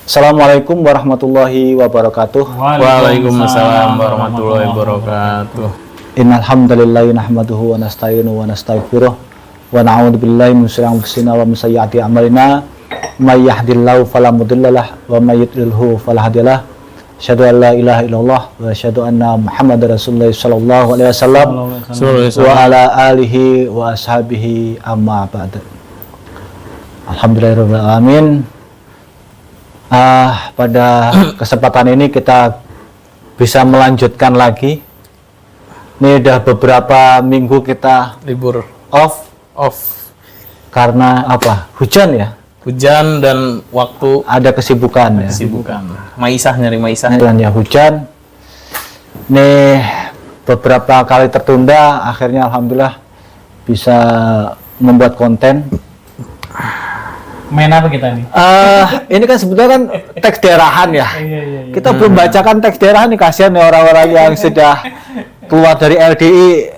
Assalamualaikum warahmatullahi wabarakatuh. Waalaikumsalam warahmatullahi wabarakatuh. Innal hamdalillahi nahmaduhu wa nasta'inuhu wa nastaghfiruh wa na'udzu billahi min syururi anfusina wa min sayyiati a'malina. May yahdihillahu fala mudhillalah wa may yudlilhu fala hadiyalah. Asyhadu an la ilaha illallah wa asyhadu anna Muhammadar Rasulullah sallallahu alaihi wasallam wa ala alihi wa ashabihi amma ba'd. Alhamdulillahirabbil alamin. Pada kesempatan ini kita bisa melanjutkan lagi. Ini udah beberapa minggu kita Libur off karena apa? Hujan ya? Hujan dan waktu Ada kesibukan ya. kesibukan. Maisah nyari maisah. Dan ya hujan. Nih beberapa kali tertunda, akhirnya alhamdulillah bisa membuat konten. Main apa kita nih? Ini kan sebetulnya kan teks daerahan ya. Iya. Kita belum bacakan teks daerahan nih, kasihan nih orang-orang yang sudah keluar dari LDI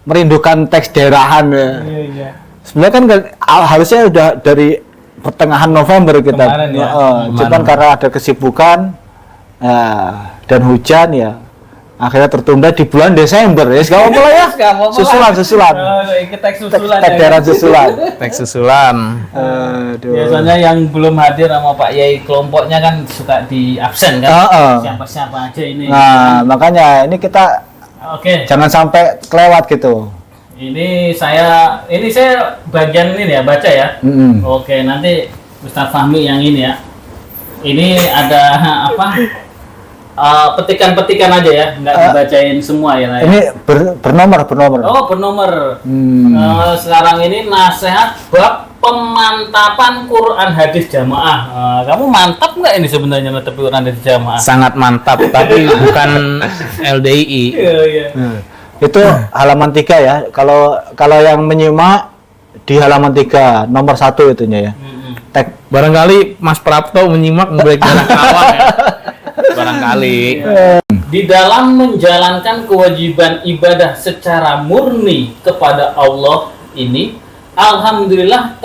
merindukan teks daerahan ya. Iya. Sebenarnya kan harusnya udah dari pertengahan November kita. Kemarin ya. Cuman karena ada kesibukan dan hujan ya, akhirnya tertunda di bulan Desember. Ya sekarang apa lah ya? Susulan. Teks susulan. Teks daerahan susulan. Teks susulan. Aduh. Biasanya yang belum hadir sama Pak Yai kelompoknya kan suka di absen kan. Siapa-siapa aja ini. Nah, makanya ini kita Oke. jangan sampai kelewat gitu. Ini saya bagian ini ya, baca ya. Oke, nanti Ustaz Fahmi yang ini ya. Ini ada apa? Petikan-petikan aja ya, nggak dibacain semua ya. Ini bernomor. Oh, bernomor. Sekarang ini nasihat bab pemantapan Quran hadis jamaah. Kamu mantap nggak ini sebenarnya netepi Quran hadis jamaah? Sangat mantap, tapi bukan LDI. Iya. Itu halaman 3 ya. Kalau yang menyimak di halaman 3 nomor 1 itunya ya. Barangkali Mas Prapto menyimak memberi jalan kawan ya. Barangkali. Di dalam menjalankan kewajiban ibadah secara murni kepada Allah ini, Alhamdulillah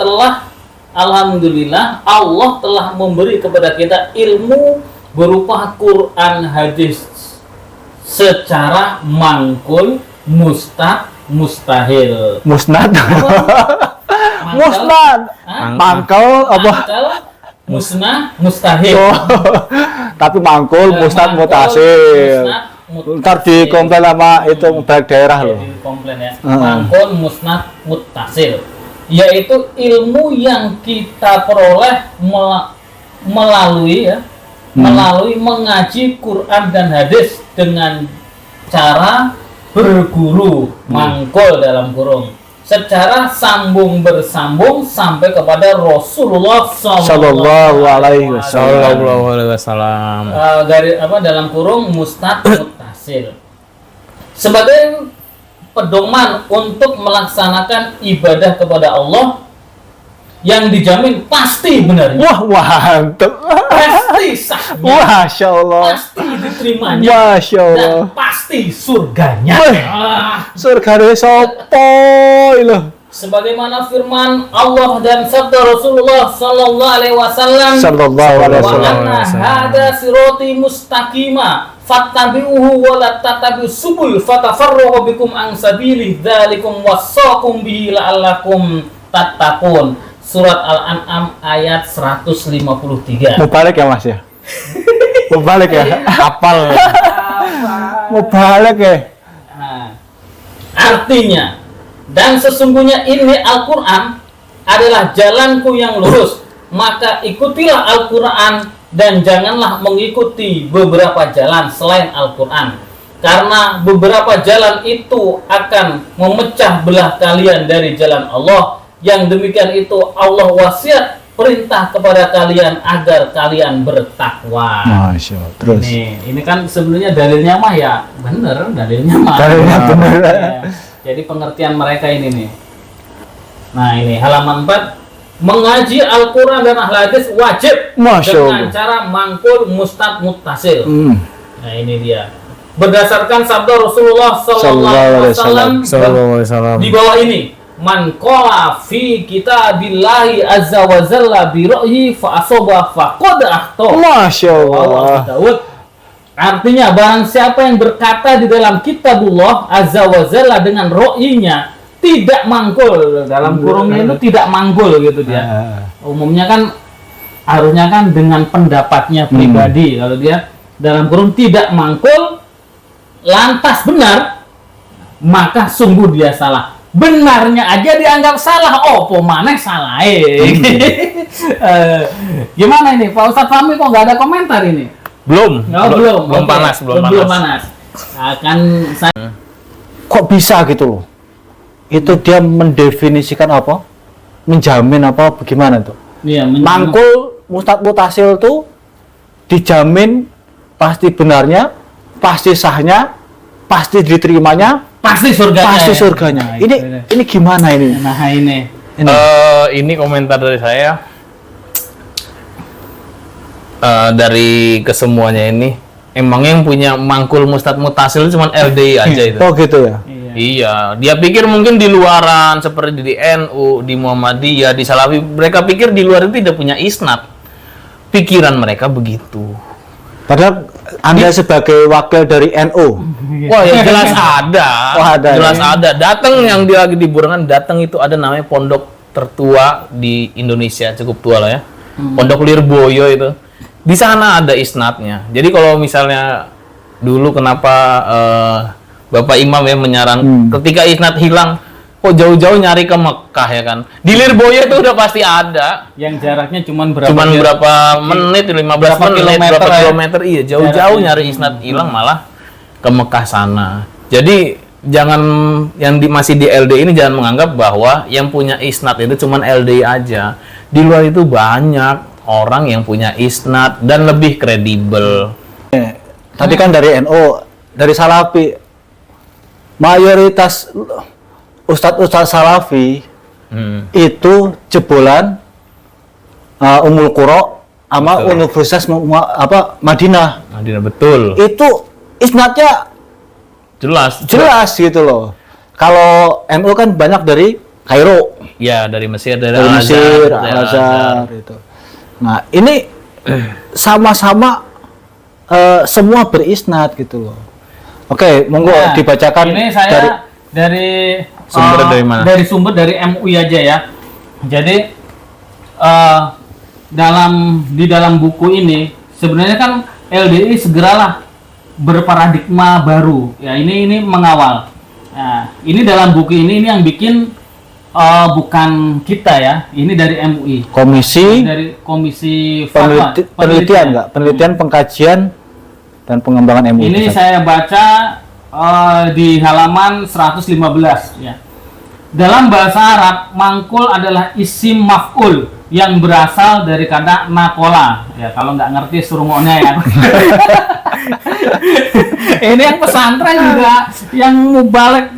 Allah telah memberi kepada kita ilmu berupa Quran hadis secara mangkul, mustahil. Musnad. Mangkel apa? Mustahil. Tapi mangkul, musnad, mutasil. Ntar dikomplain sama itu baik daerah loh. Komplain ya. Mangkul, musnad, mutasil. Yaitu ilmu yang kita peroleh melalui mengaji Quran dan hadis dengan cara berguru, mangkul dalam kurung, secara sambung bersambung sampai kepada Rasulullah Sallallahu Alaihi Wasallam. Dalam kurung mustad mutasil sebagai pedoman untuk melaksanakan ibadah kepada Allah yang dijamin pasti benarnya. Wah, mantap. Pasti sahnya. Masya Allah. Pasti diterimanya. Masya Allah. Dan pasti surganya. Surga sopo loh. Sebagaimana firman Allah dan sabda Rasulullah sallallahu alaihi wasallam, "Hada sirati mustaqima fattabi'uhu wa la tattabi'us subul fatafarraqu bikum an sabili dzalikum wassaqum bihi la'allakum tattaqun." Surat Al-An'am ayat 153. Mau balik ya Mas ya? Mau balik ya? Hafal. Mau balik ya? Nah, artinya, dan sesungguhnya ini Al-Quran adalah jalanku yang lurus, maka ikutilah Al-Quran dan janganlah mengikuti beberapa jalan selain Al-Quran, karena beberapa jalan itu akan memecah belah kalian dari jalan Allah. Yang demikian itu Allah wasiat perintah kepada kalian agar kalian bertakwa. Masya Allah. Terus Ini kan sebenarnya dalilnya mah ya bener, dalilnya mah. bener. Ya. Jadi pengertian mereka ini nih. Nah ini halaman 4, mengaji Al-Quran dan hadis wajib dengan cara mangkul mustad muttasil. Nah ini dia. Berdasarkan sabda Rasulullah Sallallahu Alaihi Wasallam di bawah ini, man qala fi kitabillahi azza wa jalla bi ra'yi fa asaba faqad akhta. Masya Allah. Daud. Artinya barang siapa yang berkata di dalam kitabullah azza wa jalla dengan ra'yinya tidak manggul, dalam kurungnya itu tidak manggul gitu dia. Umumnya kan harusnya kan dengan pendapatnya pribadi. Kalau dia dalam kurung tidak mangkul lantas benar, maka sungguh dia salah. Benarnya aja dianggap salah, maneh salah. Gimana ini Pak Ustadz Fahmi, kok nggak ada komentar ini? Belum Belum panas. Nah, kan saya Kok bisa gitu loh? Itu dia mendefinisikan apa? Menjamin apa? Bagaimana tuh? iya, Mangkul mutasil tuh dijamin pasti benarnya, pasti sahnya, pasti diterimanya, pasti surganya. pasti surganya. Nah, Ini gimana ini? Nah, ini. Ini komentar dari saya. Dari kesemuanya ini, emang yang punya mangkul mustad mutasil cuma LDI aja itu. Oh gitu ya. Iya, dia pikir mungkin di luaran seperti di NU, di Muhammadiyah, di Salafi, mereka pikir di luar itu tidak punya isnad. Pikiran mereka begitu. Padahal Anda sebagai wakil dari NU. Wah, ya jelas ada. Oh, ada, jelas ya. ada. Datang yang dia lagi di Burangan, datang itu ada namanya pondok tertua di Indonesia, cukup tua lah ya. Pondok Lirboyo itu. Di sana ada isnadnya. Jadi kalau misalnya dulu kenapa Bapak Imam ya menyarankan ketika isnad hilang, kok jauh-jauh nyari ke Mekah ya kan? Di Lirboyo itu udah pasti ada. Yang jaraknya cuman berapa? Berapa menit, 15 berapa menit, berapa ya? kilometer, iya jauh-jauh nyari isnad hilang malah ke Mekah sana. Jadi jangan yang masih di LD ini jangan menganggap bahwa yang punya isnad itu cuman LD aja. Di luar itu banyak orang yang punya isnad dan lebih kredibel. Tadi kan dari NU, dari Salafi, mayoritas ustadz Salafi itu jebolan Ummul Qura sama Universitas Madinah. Madinah, betul. Itu isnadnya jelas gitu loh. Kalau NU kan banyak dari Kairo, Ya, dari Mesir, dari Mesir, Al-Azhar. Al-Azhar itu. Nah, ini sama-sama semua berisnad gitu loh. Oke, monggo Nah, dibacakan ini saya dari Sumber dari mana? Dari sumber dari MUI aja ya. Jadi di dalam buku ini sebenarnya kan LDI segeralah berparadigma baru. Ya, ini mengawal. Nah, ini dalam buku ini yang bikin bukan kita ya. Ini dari MUI. Dari Komisi Fatwa. Penelitian, pengkajian dan pengembangan MUI. Ini saya baca di halaman 115 ya. Dalam bahasa Arab, mangkul adalah isim maf'ul yang berasal dari kata nakola. Ya, kalau nggak ngerti suruh ngomongnya ya. Ini yang pesantren juga, yang mubalek,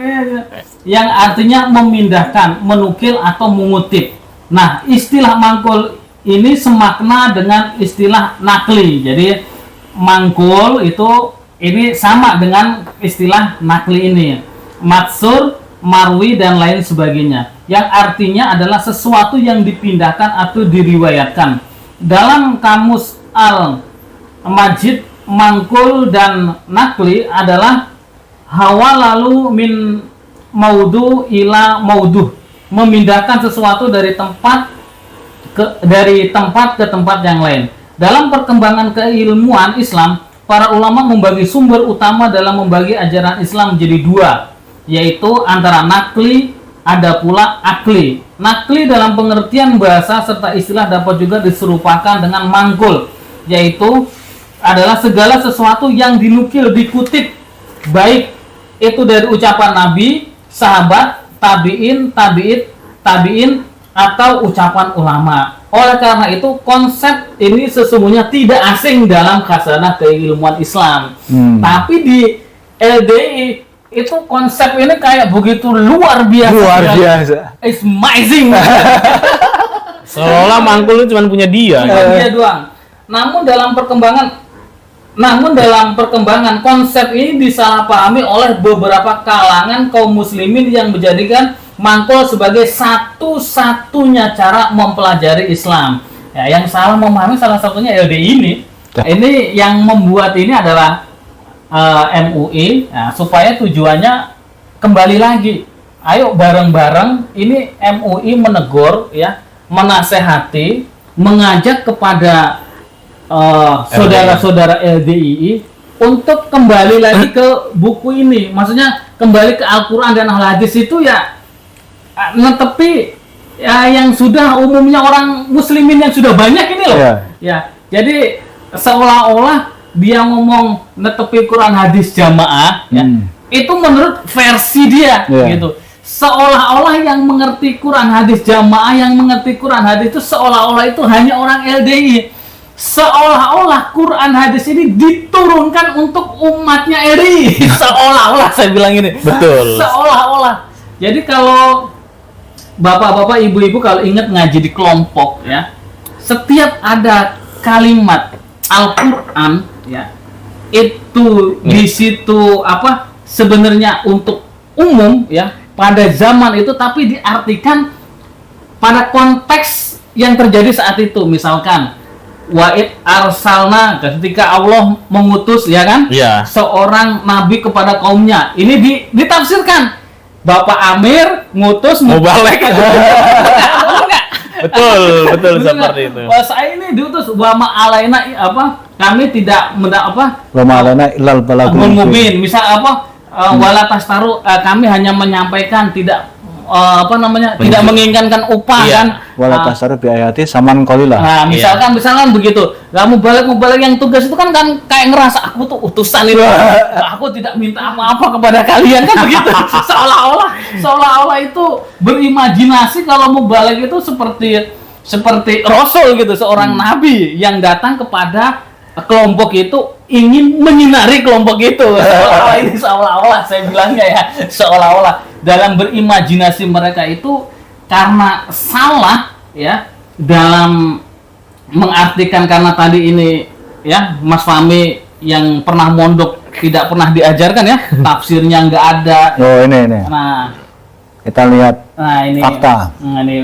yang artinya memindahkan, menukil atau mengutip. Nah, istilah mangkul ini semakna dengan istilah nakli. Jadi mangkul itu ini sama dengan istilah nakli ini, matsur, marwi dan lain sebagainya, yang artinya adalah sesuatu yang dipindahkan atau diriwayatkan. Dalam kamus Al-Majid, mangkul dan nakli adalah hawa lalu min maudu ila maudu, memindahkan sesuatu dari tempat ke tempat yang lain. Dalam perkembangan keilmuan Islam, para ulama membagi sumber utama dalam membagi ajaran Islam menjadi dua, yaitu antara nakli, ada pula akli. Nakli dalam pengertian bahasa serta istilah dapat juga diserupakan dengan mangkul, yaitu adalah segala sesuatu yang dinukil, dikutip, baik itu dari ucapan Nabi, sahabat, tabi'in, atau ucapan ulama. Oleh karena itu, konsep ini sesungguhnya tidak asing dalam khazanah keilmuan Islam. Tapi di LDI itu konsep ini kayak begitu luar biasa. It's amazing. Seolah mangkul itu cuma punya dia. Dia doang. Namun dalam perkembangan konsep ini disalahpahami oleh beberapa kalangan kaum muslimin yang menjadikan mangkul sebagai satu-satunya cara mempelajari Islam. Ya, yang salah memahami salah satunya LDI ini. Ini yang membuat ini adalah MUI, nah, supaya tujuannya kembali lagi. Ayo bareng-bareng ini MUI menegur, ya, menasehati, mengajak kepada saudara-saudara LDII untuk kembali lagi ke buku ini. Maksudnya kembali ke Al-Quran dan Al-Hadis itu ya netepi ya yang sudah umumnya orang muslimin yang sudah banyak ini loh. Ya, jadi seolah-olah dia ngomong netepi Quran hadis jamaah ya, itu menurut versi dia gitu. Seolah-olah yang mengerti Quran hadis jamaah, yang mengerti Quran hadis itu seolah-olah itu hanya orang LDI. Seolah-olah Quran hadis ini diturunkan untuk umatnya LDI. Seolah-olah saya bilang ini. Betul. Seolah-olah. Jadi kalau bapak-bapak, ibu-ibu kalau ingat ngaji di kelompok ya, setiap ada kalimat Al-Quran ya, itu di situ apa sebenarnya untuk umum ya pada zaman itu, tapi diartikan pada konteks yang terjadi saat itu. Misalkan wa'id arsalna, ketika Allah mengutus ya kan seorang nabi kepada kaumnya, ini ditafsirkan Bapak Amir ngutus Mubalek. betul seperti itu. Saya ini diutus wa ma alaina apa? Kami tidak wa ma alaina illal balagul mubin. Misal apa? Wala tastaru, kami hanya menyampaikan, tidak tidak menginginkan upah kan. Wala tastaru bi ayati saman qalilah. Nah, misalkan begitu. Kamu balik yang tugas itu kan kayak ngerasa aku tuh utusan itu. Aku tidak minta apa-apa kepada kalian kan begitu. Seolah-olah itu berimajinasi kalau mau balik itu seperti Rasul gitu, seorang nabi yang datang kepada kelompok itu ingin menyinari kelompok itu. Seolah-olah saya bilangnya ya, seolah-olah dalam berimajinasi mereka itu karena salah ya dalam mengartikan, karena tadi ini ya Mas Fahmi yang pernah mondok tidak pernah diajarkan ya, tafsirnya nggak ada. Oh ini. Nah kita lihat ini fakta. Ini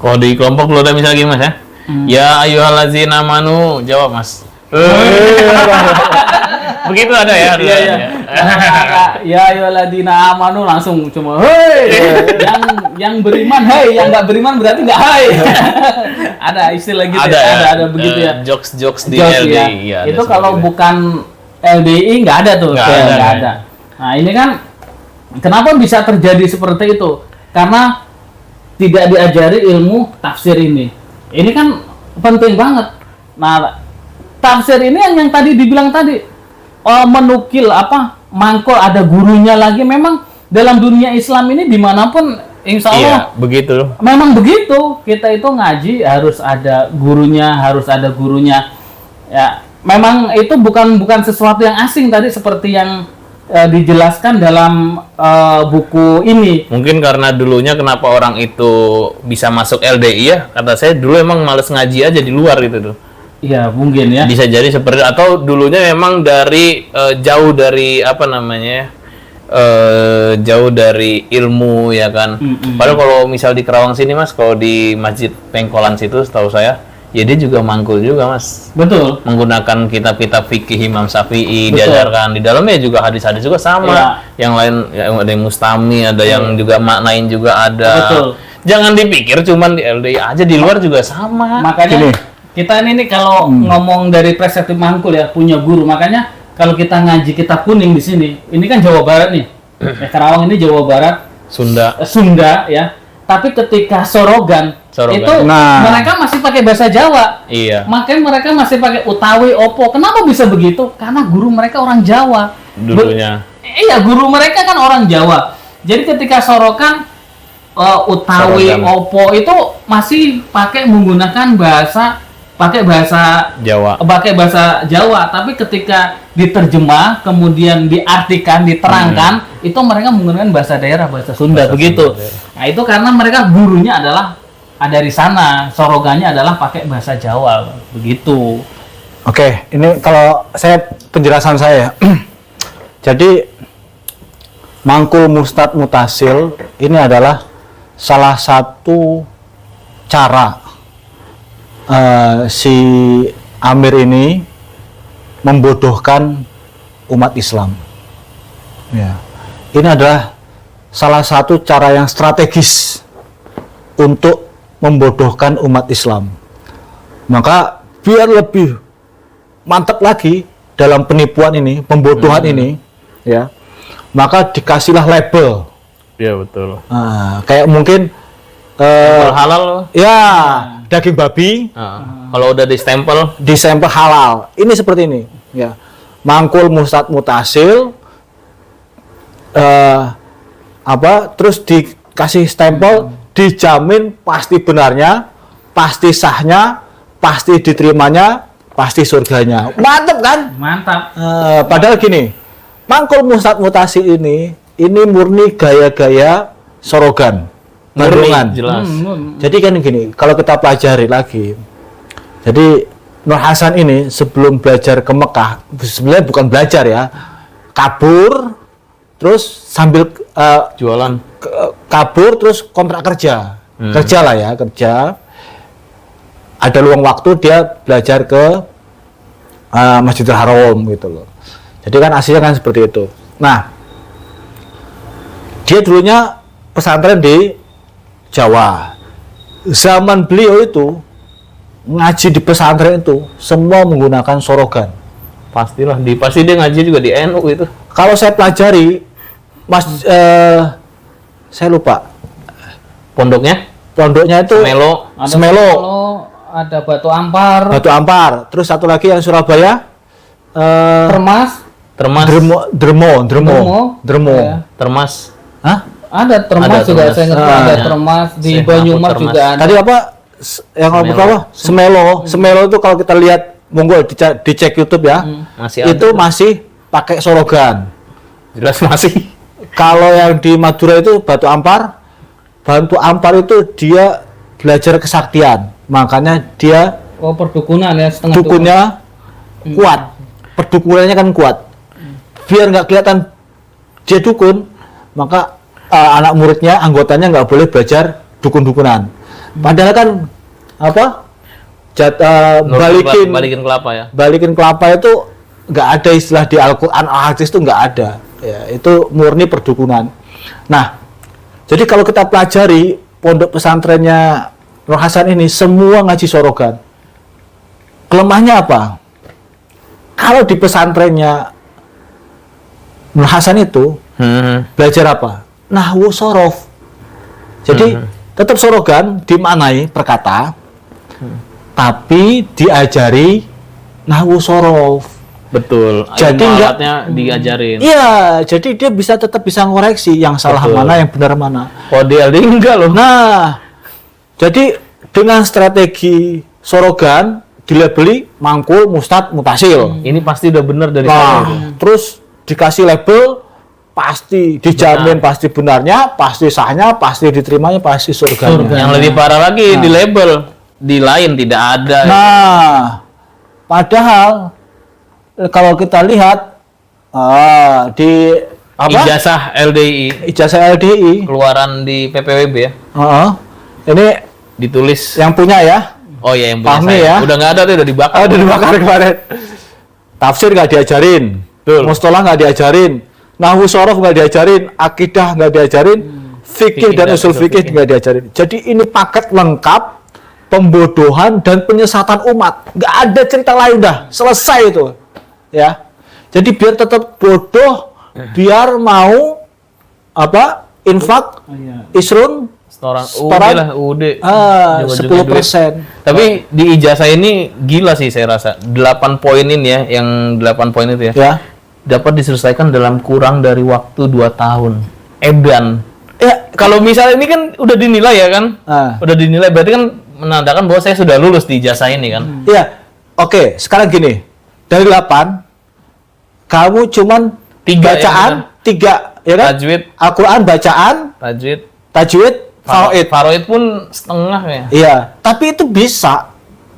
kalau di kelompok lu udah misalnya gini Mas ya. Ya ayyuhallazina amanu, jawab Mas. Begitu ada ya. Iya. Ya ayyuhallazina amanu langsung cuma hei. Yang beriman hei, yang enggak beriman berarti enggak hai. Ada istilah gitu. Ada begitu ya. Jokes di LDI ya. Itu kalau bukan LDI enggak ada tuh. Enggak ada. Nah, ini kan kenapa bisa terjadi seperti itu? Karena tidak diajari ilmu tafsir ini. Ini kan penting banget. Nah, tafsir ini yang tadi dibilang tadi, menukil apa, mangkul ada gurunya lagi. Memang dalam dunia Islam ini dimanapun, insya Allah begitu. Memang begitu. Kita itu ngaji harus ada gurunya. Ya, memang itu bukan sesuatu yang asing tadi seperti yang dijelaskan dalam buku ini. Mungkin karena dulunya kenapa orang itu bisa masuk LDI ya, kata saya dulu emang males ngaji aja di luar gitu tuh. Iya mungkin ya. Bisa jadi seperti, atau dulunya memang dari jauh dari apa namanya jauh dari ilmu ya kan. Padahal kalau misal di Kerawang sini Mas, kalau di Masjid Pengkolan situ setahu saya ya dia juga mangkul juga Mas. Betul. Menggunakan kitab-kitab fikih Imam Syafi'i, diajarkan di dalamnya juga hadis-hadis juga sama. Yang lain ya, ada yang mustami, ada yang juga maknain juga ada. Betul. Jangan dipikir cuman di LDI aja, di luar juga sama. Makanya kita ini kalau ngomong dari perspektif mangkul ya, punya guru. Makanya kalau kita ngaji kitab kuning di sini, ini kan Jawa Barat nih. Karawang ini Jawa Barat, Sunda ya. Tapi ketika Sorogan. Itu mereka masih pakai bahasa Jawa. Iya. Makanya mereka masih pakai utawi opo. Kenapa bisa begitu? Karena guru mereka orang Jawa. Dulunya. Iya, guru mereka kan orang Jawa. Jadi ketika Sorokan utawi opo itu masih menggunakan bahasa Jawa. Tapi ketika diterjemah kemudian diartikan, diterangkan, itu mereka menggunakan bahasa daerah, bahasa Sunda begitu. Nah, itu karena mereka gurunya adalah dari sana, Sorogannya adalah pakai bahasa Jawa begitu. Oke, ini kalau penjelasan saya. Jadi Mangkul mustad mutasil ini adalah salah satu cara si Amir ini membodohkan umat Islam. Ya. Ini adalah salah satu cara yang strategis untuk membodohkan umat Islam. Maka biar lebih mantap lagi dalam penipuan ini, pembodohan ini, ya, maka dikasihlah label. Iya betul. Kayak mungkin Halal. ya daging babi Kalau udah distempel, disempel halal. Ini seperti ini, ya. Mangkul mustad mutasil, terus dikasih stempel, dijamin pasti benarnya, pasti sahnya, pasti diterimanya, pasti surganya. Mantap kan? Mantap. Padahal gini, mangkul mustad mutasil ini murni gaya-gaya sorogan, ngandungan. jelas. Jadi kan gini, kalau kita pelajari lagi, jadi Nur Hasan ini sebelum belajar ke Mekah, sebenarnya bukan belajar ya, kabur, terus sambil Jualan. kabur, terus kontrak kerja, kerja lah ya, kerja. Ada luang waktu dia belajar ke Masjidil Haram gitu loh. Jadi kan aslinya kan seperti itu. Nah, dia dulunya pesantren di Jawa. Zaman beliau itu ngaji di pesantren itu semua menggunakan sorogan. Pasti dia ngaji juga di NU itu. Kalau saya pelajari, saya lupa Pondoknya itu Melo. Semelo, Ada Batu Ampar, Batu Ampar. Terus satu lagi yang Surabaya, Termas, Dermo. Ya. Termas. Hah? Ada Termas Ada juga, Termas. saya ngerti ada Termas di Saya Banyumas hafal juga ada. Tadi apa? Yang Semelo. pertama Semelo itu kalau kita lihat, monggo dicek YouTube ya. Masih Itu ada. masih pakai sorogan. Jelas masih. Kalau yang di Madura itu Batu Ampar itu dia belajar kesaktian. Makanya dia Oh, perdukunan ya, setengah dukunnya kuat. Perdukunannya kan kuat. Biar nggak kelihatan dia dukun, maka anak muridnya, anggotanya nggak boleh belajar dukun-dukunan. Padahal kan balikin kelapa ya. balikin kelapa itu nggak ada istilah di Al-Quran, Al-Hadis itu nggak ada. Ya, itu murni perdukunan. Nah, jadi kalau kita pelajari pondok pesantrennya Nur Hasan ini semua ngaji sorogan. Kelemahannya apa? Kalau di pesantrennya Nur Hasan itu belajar apa? Nahwu sorof. Jadi tetap sorogan dimaknai perkata, tapi diajari nahwu sorof. Betul. Jadi Ilmu nggak- alatnya diajarin. Iya, jadi dia tetap bisa ngoreksi yang salah Betul. mana, yang benar mana. Kodel dia enggak loh. Nah, jadi dengan strategi sorogan dilabeli mangkul mustad mutasil. Ini pasti udah bener dari Nah, saya itu. terus dikasih label, pasti dijamin pasti benarnya, pasti sahnya, pasti diterimanya, pasti surganya. Yang lebih parah lagi di label, di lain tidak ada. Nah, padahal kalau kita lihat di Ijazah LDI ijazah LDI, keluaran di PPWB ya, ini ditulis. yang punya ya, Oh ya, yang punya Fahmi saya. ya. Udah nggak ada tuh, udah dibakar. udah dibakar kemarin. Tafsir nggak diajarin, Betul. mustolah nggak diajarin, nahwu sorof nggak diajarin, akidah nggak diajarin, fikih dan usul fikih nggak diajarin. Jadi ini paket lengkap pembodohan dan penyesatan umat. Nggak ada cerita lain, udah selesai itu, ya. Jadi biar tetap bodoh, biar mau infak, isrun, Setoran Setoran, lah, UD. 10%. Tapi di ijazah ini gila sih saya rasa. 8 poin ini ya, yang 8 poin itu ya. Ya. Dapat diselesaikan dalam kurang dari waktu 2 tahun. Edan. Ya, Kalau misalnya ini kan udah dinilai ya kan? Udah dinilai, berarti kan menandakan bahwa saya sudah lulus di ijazah ini kan? iya. Oke, sekarang gini. Dari 8, kamu cuman 3 bacaan, 3, ya kan? Tajwid, Al-Quran bacaan, tajwid, tajwid, faraid. Faraid pun setengah ya. Iya, tapi itu bisa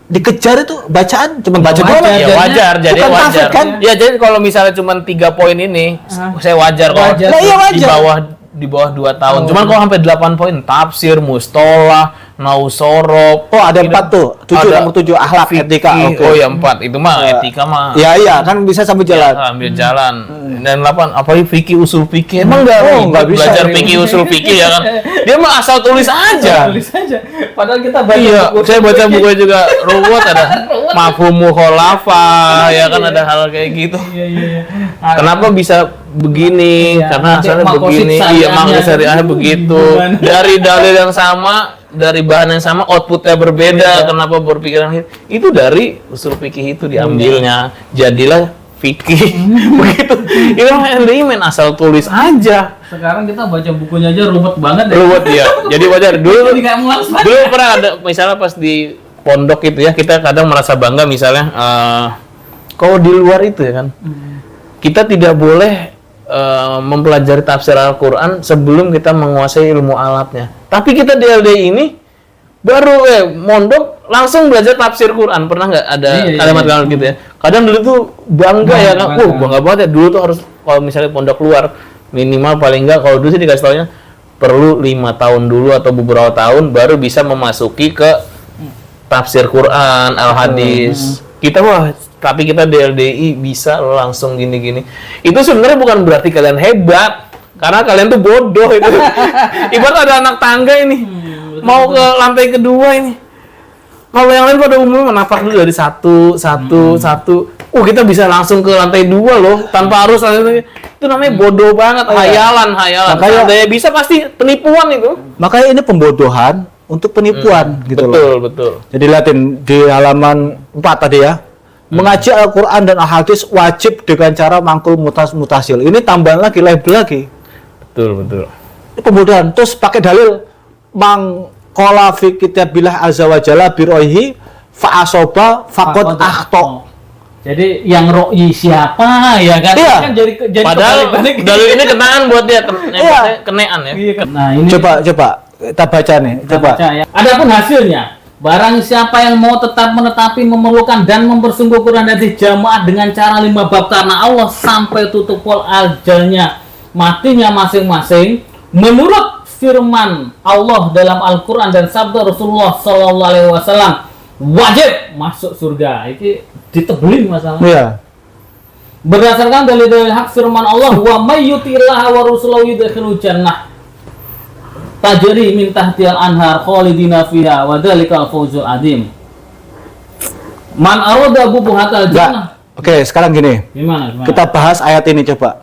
dikejar itu bacaan cuma baca doang. Ya wajar, jadi bukan wajar. kafir, kan? Ya jadi kalau misalnya cuma 3 poin ini, saya wajar kok. Wajar. Nah, iya wajar. Di bawah 2 tahun. Cuman kalau sampai 8 poin, tafsir, mustolah, nausorob. Oh, ada 4 tuh. 7 ada nomor 7 akhlak, etika. Oke. Oh ya 4. Itu mah etika mah. Iya, kan bisa sambil jalan. Ambil jalan. Dan 8 apalagi fikih usul fikih. Emang enggak bisa. belajar fikih usul fikih ya kan. Dia mah asal tulis aja. Tulis aja. Padahal kita baca Iya, buku. saya baca bukunya juga ruwet, ada mafhumul khalafah, ya kan ada hal kayak gitu. Iya. Kenapa bisa begini? Iya, Karena nanti asalnya makosid begini. Iya, syariahnya makna syariahnya begitu. gimana? Dari dalil yang sama, dari bahan yang sama, outputnya berbeda. Iya. Kenapa berpikiran itu dari usul fikih itu diambilnya. Jadilah fikih. Begitu. Itu LDI main asal tulis aja. Sekarang kita baca bukunya aja ruwet banget ya. Ruwet ya. Jadi wajar dulu. Jadi kayak mulas banget. Dulu pernah ada misalnya pas di pondok itu ya, kita kadang merasa bangga misalnya kalau di luar itu ya kan. Kita tidak boleh mempelajari tafsir Al-Qur'an sebelum kita menguasai ilmu alatnya. Tapi kita di LDI ini baru mondok langsung belajar tafsir Quran. Pernah nggak ada kalimat-kalimat gitu ya? Kadang dulu tuh bangga ya kan. Bangga banget ya. Dulu tuh harus kalau misalnya pondok luar minimal paling nggak kalau dulu sih dikasih taunya perlu 5 tahun dulu atau beberapa tahun baru bisa memasuki ke tafsir Quran, al-hadis. Tapi kita di LDI bisa langsung gini-gini. Itu sebenarnya bukan berarti kalian hebat, karena kalian tuh bodoh itu. Ibarat ada anak tangga ini, mau ke lantai kedua ini. Kalau yang lain pada umumnya menapak dulu dari satu. Kita bisa langsung ke lantai 2 loh, tanpa harus itu namanya bodoh banget, hayalan. Makanya daya bisa pasti penipuan itu. Makanya ini pembodohan untuk penipuan gitu loh. Betul. Jadi lihatin di halaman 4 tadi ya. Mengaji Al-Qur'an dan Al-Hadis wajib dengan cara mangkul mutasil. Ini tambahan lagi, label lagi. Betul. Ini pembodohan. Terus pakai dalil qala fi kitabillah azza wa jalla bi roihi fa asoba faqad akhta. Jadi yang ro'i siapa ya kan? Iya. Kan jadi Padahal kebalik-balik. dalil ini kenaan buat dia, Iya. kenean ya. Iya kan? Nah, ini Coba kita baca nih. kita Coba. baca ya. Adapun hasilnya, barang siapa yang mau tetap menetapi, memerlukan dan mempersungguh Quran hadis jamaah dengan cara 5 bab karena Allah sampai tutup pol ajalnya, matinya masing-masing menurut firman Allah dalam Al-Qur'an dan sabda Rasulullah sallallahu alaihi wasallam wajib masuk surga. Ini ditebelin masalah. Iya. Berdasarkan dalil-dalil hak firman Allah, wa may yuti'illaha wa rasulahu yudkhilul jannah tajri min tahtihal anhar khalidina fiha wa dzalikal fawzul adzim. Man arada bubuhatal jannah. Oke, sekarang gini. Gimana? Kita bahas ayat ini coba.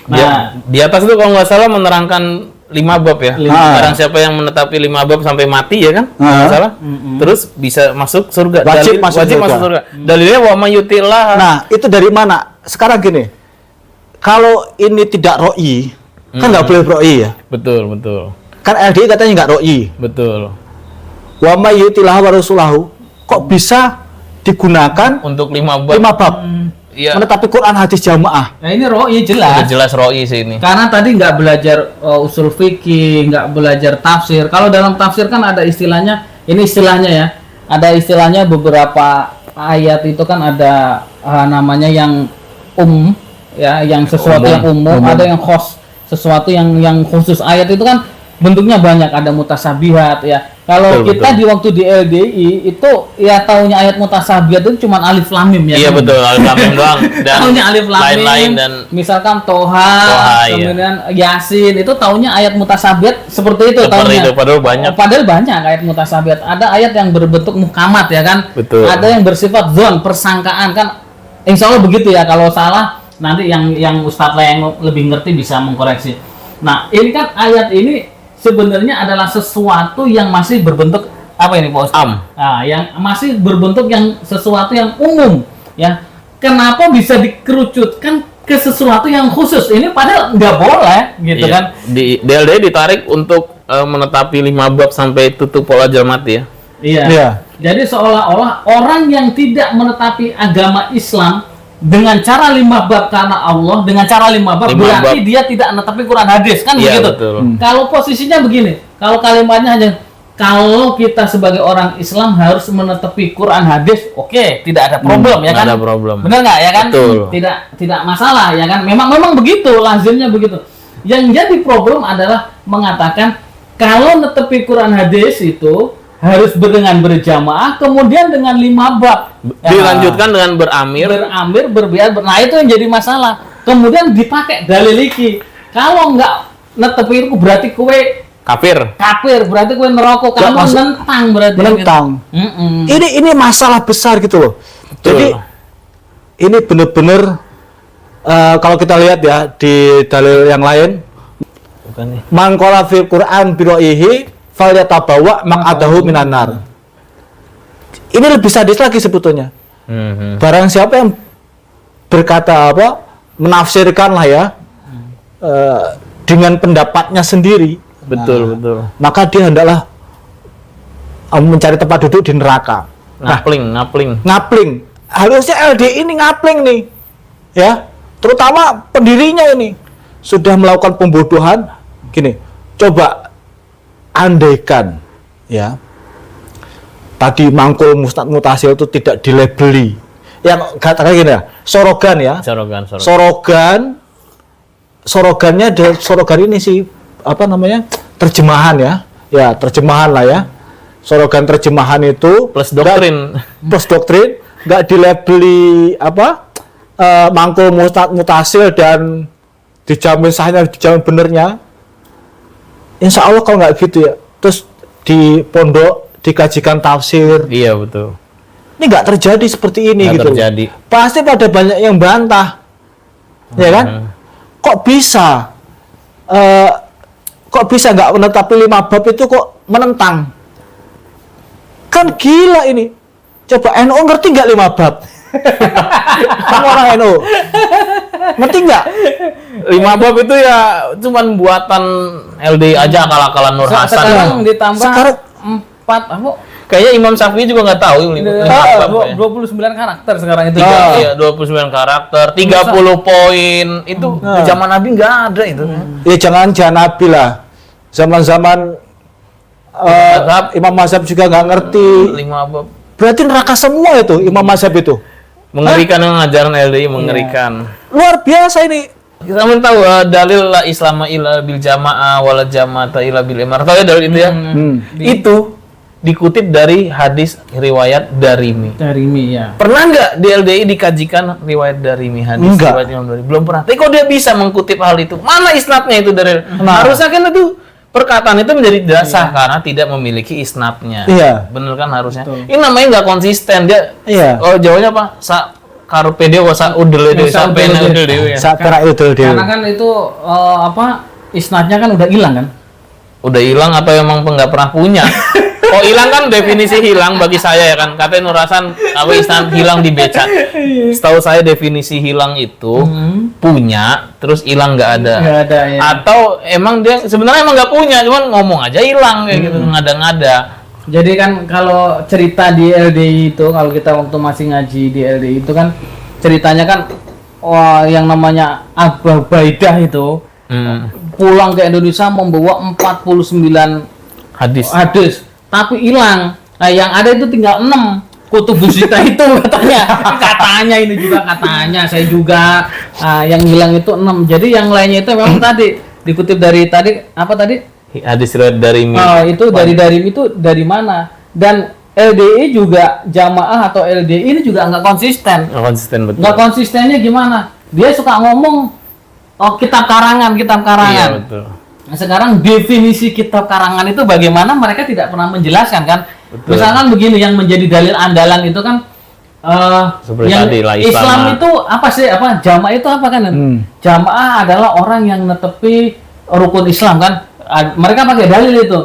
Nah, Di atas itu kalau nggak salah menerangkan 5 bab ya. Barang siapa yang menetapi 5 bab sampai mati ya kan? Kalau nggak salah. Terus bisa masuk surga. Wajib masuk surga. Dalilnya wa may yuti'illah. Nah, itu dari mana? Sekarang gini. Kalau ini tidak ro'i, kan nggak boleh ro'i ya. Betul. Kan LDI katanya nggak ro'i. Betul. Wa may yuti'illah wa rasulahu. Kok bisa digunakan Untuk 5 bab. 5 bab? Iya. Menetapi Quran hadis jamaah. nah ini ro'i Udah jelas. jelas roi sih ini. Karena tadi nggak belajar usul fikih, nggak belajar tafsir. Kalau dalam tafsir kan ada istilahnya, ini istilahnya ya. Ada istilahnya beberapa ayat itu kan ada namanya yang ya, yang sesuatu yang umum, ada yang khos, sesuatu yang khusus. Ayat itu kan bentuknya banyak, ada mutasabihat ya. Kalau kita di waktu di LDI itu ya taunya ayat mutasabihat itu cuma alif lam mim ya. Iya kan? betul, alif lam mim doang. Dan Taunya alif lam mim, lain-lain dan misalkan Toha, iya. kemudian Yasin itu taunya ayat mutasabihat seperti itu seperti taunya. itu padahal banyak. Padahal banyak ayat mutasabihat. Ada ayat yang berbentuk muhkamat ya kan. Betul. Ada yang bersifat zon, persangkaan kan. Insya Allah begitu ya. Kalau salah nanti yang Ustadz lah yang lebih ngerti bisa mengkoreksi. Nah ini kan ayat ini sebenarnya adalah sesuatu yang masih berbentuk apa ini Pak Ustadz? Nah, yang masih berbentuk yang sesuatu yang umum ya. Kenapa bisa dikerucutkan ke sesuatu yang khusus? Ini padahal nggak boleh gitu Iya. kan. Di DLD ditarik untuk menetapi 5 bab sampai tutup pola ajal mati ya. Iya. Jadi seolah-olah orang yang tidak menetapi agama Islam dengan cara 5 bab karena Allah, dengan cara 5 bab 5 berarti bab. dia tidak menetapi Quran hadis kan Iya, begitu. betul. Kalau posisinya begini, kalau kalimatnya hanya kalau kita sebagai orang Islam harus menetepi Quran hadis, oke, tidak ada problem ya kan? Nggak ada problem. Benar nggak ya kan? Betul. Tidak masalah ya kan? Memang begitu, lazimnya begitu. Yang jadi problem adalah mengatakan kalau netepi Quran hadis itu harus dengan berjamaah, kemudian dengan 5 bab. Dilanjutkan dengan beramir. Berbiat. Nah itu yang jadi masalah. Kemudian dipakai dalil iki. Kalau nggak netepi itu berarti kue Kafir. berarti kue neraka, kamu maksud- nentang berarti. menentang. Ini masalah besar gitu loh. Betul. Jadi ini benar-benar kalau kita lihat ya di dalil yang lain, Bukan nih. man qala fil Qur'an bi ra'yihi falyatabawa maq'adahu minan nar. Ini lebih sadis lagi sebetulnya. Barang siapa yang berkata menafsirkan lah ya dengan pendapatnya sendiri, Betul. maka dia hendaklah mencari tempat duduk di neraka. Ngapling. Harusnya LDI ini ngapling nih, ya, terutama pendirinya ini sudah melakukan pembodohan. Gini, coba andaikan, ya, tadi mangkul mustad mutasil itu tidak dilabeli, yang katakan gini ya, sorogan ya, sorogannya ada sorogan ini sih apa namanya, terjemahan ya terjemahan lah ya, sorogan terjemahan itu Plus doktrin. nggak dilabeli mangkul mutasil dan dijamin sahnya, dijamin benernya. Insya Allah kalau nggak gitu ya, terus di pondok dikajikan tafsir, Iya, betul. ini nggak terjadi seperti ini Nggak gitu. terjadi. Pasti pada banyak yang bantah, ya kan? Kok bisa nggak menetapi 5 bab itu kok menentang? Kan gila ini. Coba NU ngerti nggak 5 bab? Kamu orang NU ngerti nggak? 5 bab itu ya cuman buatan LDI aja, akal-akalan Nur Hasan. Sekarang ditambah Sekarang 4 Kayaknya Imam Syafi'i juga nggak tahu 5 bab. 29 karakter sekarang itu. Iya, 29 karakter, 30 poin. Itu di zaman Nabi nggak ada itu. Ya jangan Nabi lah. Zaman-zaman Imam Mazhab juga nggak ngerti. 5 bab. Berarti neraka semua itu Imam Mazhab itu. Mengerikan yang ajaran LDI, mengerikan. Luar biasa ini. Kita mau tahu dalil la islama illa bil jamaah wala jama'ata illa bil imar. Tahu ya dalil itu ya? Itu dikutip dari hadis riwayat Darimi. Ya. Pernah nggak di LDI dikajikan riwayat Darimi, hadis Enggak. riwayat Imam Darimi? Belum pernah. Tapi kok dia bisa mengkutip hal itu? Mana isnadnya itu dari? Harusnya kan itu perkataan itu menjadi dasar karena tidak memiliki isnadnya. Iya. Bener kan harusnya? Betul. Ini namanya nggak konsisten dia. Iya. Oh jawabnya apa? Karpe dewa sa udel dewa sa pena udel dewa ya. Sakra itu dia. Karena kan itu isnadnya kan udah hilang kan? Udah hilang atau emang nggak pernah punya? Oh hilang kan definisi hilang bagi saya ya kan. Katanya Nur Hasan isnad hilang di beca. Setahu saya definisi hilang itu punya terus hilang nggak ada. Nggak ada ya. Atau emang dia sebenarnya emang nggak punya, cuman ngomong aja hilang kayak gitu, ngada-ngada. Jadi kan kalau cerita di LDI itu, kalau kita waktu masih ngaji di LDI itu kan ceritanya kan yang namanya Abu Baidah itu pulang ke Indonesia membawa 49 hadis, tapi hilang. Nah, yang ada itu tinggal 6 kutubus sita itu katanya ini juga katanya saya juga yang hilang itu 6. Jadi yang lainnya itu memang tadi dikutip dari apa tadi? Hadis riwayat Darimi. Itu dari Darimi itu dari mana? Dan LDI juga jamaah atau LDI ini juga nggak konsisten. Nggak konsisten betul. Nggak konsistennya gimana? Dia suka ngomong kitab karangan. Iya betul. Nah, sekarang definisi kitab karangan itu bagaimana mereka tidak pernah menjelaskan kan? Betul. Misalkan begini, yang menjadi dalil andalan itu kan Seperti yang tadi lah, Islam itu apa sih? Jamaah itu apa kan? Jamaah adalah orang yang netepi rukun Islam kan? Mereka pakai dalil itu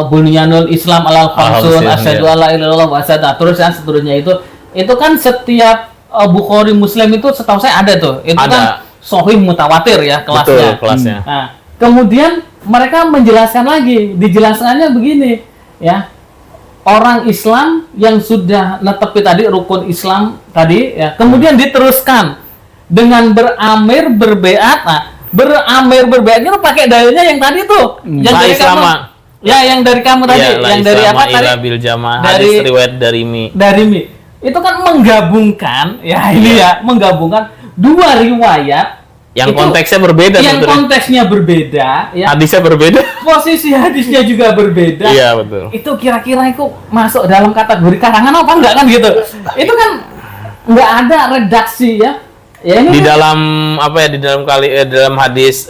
bunyanul Islam alal khamsun asyhadu alla ilaha illallah wa asyhadu terus dan seterusnya itu kan setiap Bukhari Muslim itu setahu saya ada tuh. Itu ada. Kan sahih mutawatir ya kelasnya. Betul, kelasnya. Nah, kemudian mereka menjelaskan lagi, dijelaskannya begini ya. Orang Islam yang sudah netepi tadi rukun Islam tadi ya, kemudian diteruskan dengan beramir berbeat. Nah, beramir berbeat itu pakai dalilnya yang tadi tuh. Yang La dari islama Ya, yang dari kamu tadi, Ya, yang dari apa tadi? Ila bil jamaah, Dari- hadis riwayat dari Mi. Dari Mi. Itu kan menggabungkan, ya ini ya, menggabungkan dua riwayat Yang itu- konteksnya berbeda yang sebetulnya. konteksnya berbeda, ya. Hadisnya berbeda. Posisi hadisnya juga berbeda. Iya, betul. Itu kira-kira itu masuk dalam kategori karangan apa enggak kan gitu? Itu kan nggak ada redaksi ya. Ya ini Di kan- dalam apa ya, di dalam hadis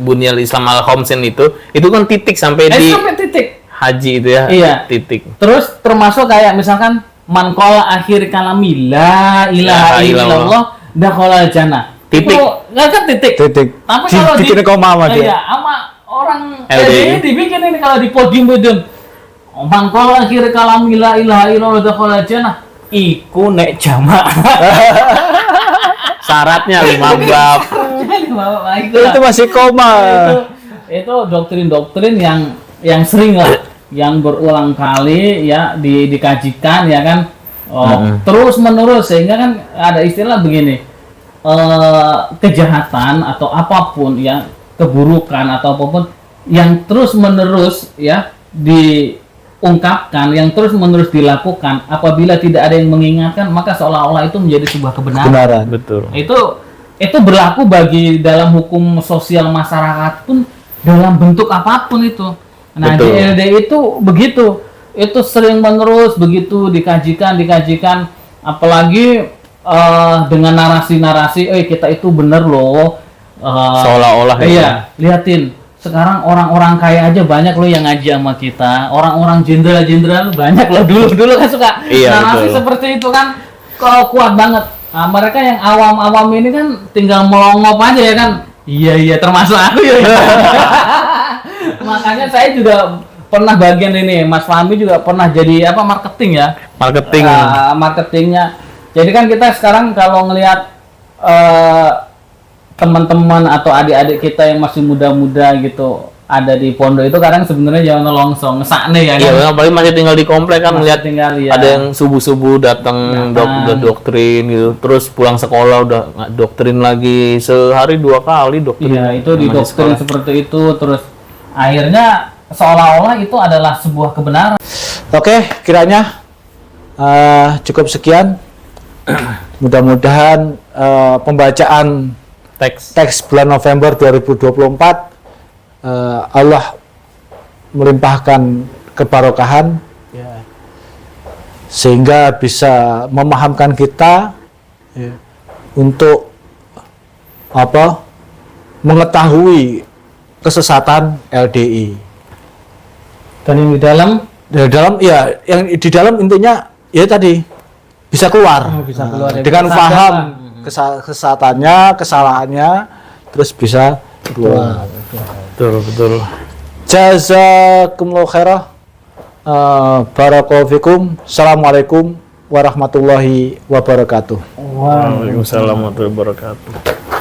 Bunyal Islam al Khomsin itu kan titik sampai di sampai titik. haji itu ya. Iya. Titik. Terus termasuk kayak misalkan man qala akhir kalami la ilaha La ilaha illallah dakhala jannah. Titik. Itu nggak kan titik. Titik. Tapi kalau Bikin koma sama dia. Iya, sama orang LDI. dibikin ini kalau di podium. Man qala akhir kalami la ilaha illallah dakhala jannah. Iku nek jamak. Syaratnya 5 bab. Itu masih koma. itu doktrin-doktrin yang sering lah, yang berulang kali ya dikajikan ya kan, terus menerus, sehingga kan ada istilah begini, kejahatan atau apapun ya, keburukan atau apapun yang terus menerus ya diungkapkan, yang terus menerus dilakukan, apabila tidak ada yang mengingatkan, maka seolah-olah itu menjadi sebuah kebenaran. Kebenaran. Betul. Itu berlaku bagi dalam hukum sosial masyarakat pun, dalam bentuk apapun itu. Nah, Betul. di LDI itu begitu. Itu sering menerus begitu dikajikan, apalagi dengan narasi-narasi, kita itu bener loh. Seolah-olah ya. Iya, liatin. Sekarang orang-orang kaya aja banyak loh yang ngaji sama kita. Orang-orang jenderal-jenderal banyak loh, dulu kan suka Iya, narasi betul. seperti itu kan, kuat banget. Nah, mereka yang awam-awam ini kan tinggal melongop aja ya kan. Iya, termasuk aku ya. Makanya saya juga pernah bagian ini, Mas Fahmi juga pernah jadi marketing ya. Marketing. Marketingnya. Jadi kan kita sekarang kalau ngelihat teman-teman atau adik-adik kita yang masih muda-muda gitu ada di pondok itu, kadang sebenarnya jangan longsong ngesakne ya kan. Iya, apalagi masih tinggal di komplek kan, Masih lihat tinggal, ya. ada yang subuh-subuh datang udah doktrin gitu, terus pulang sekolah udah doktrin lagi, sehari 2 kali doktrin. Iya, itu di Masih doktrin sekolah. seperti itu, terus akhirnya seolah-olah itu adalah sebuah kebenaran. Oke, kiranya cukup sekian. Mudah-mudahan pembacaan teks bulan November 2024 Allah melimpahkan kebarokahan sehingga bisa memahamkan kita untuk mengetahui kesesatan LDI. Dan yang di dalam Yang di dalam intinya ya tadi bisa keluar, bisa keluar dari dengan kesadaran. paham kesesatannya, kesalahannya, terus bisa keluar. Betul. Jazakumullahu khairah. Barakallahu fikum. Assalamualaikum warahmatullahi wabarakatuh. Waalaikumsalam warahmatullahi wabarakatuh.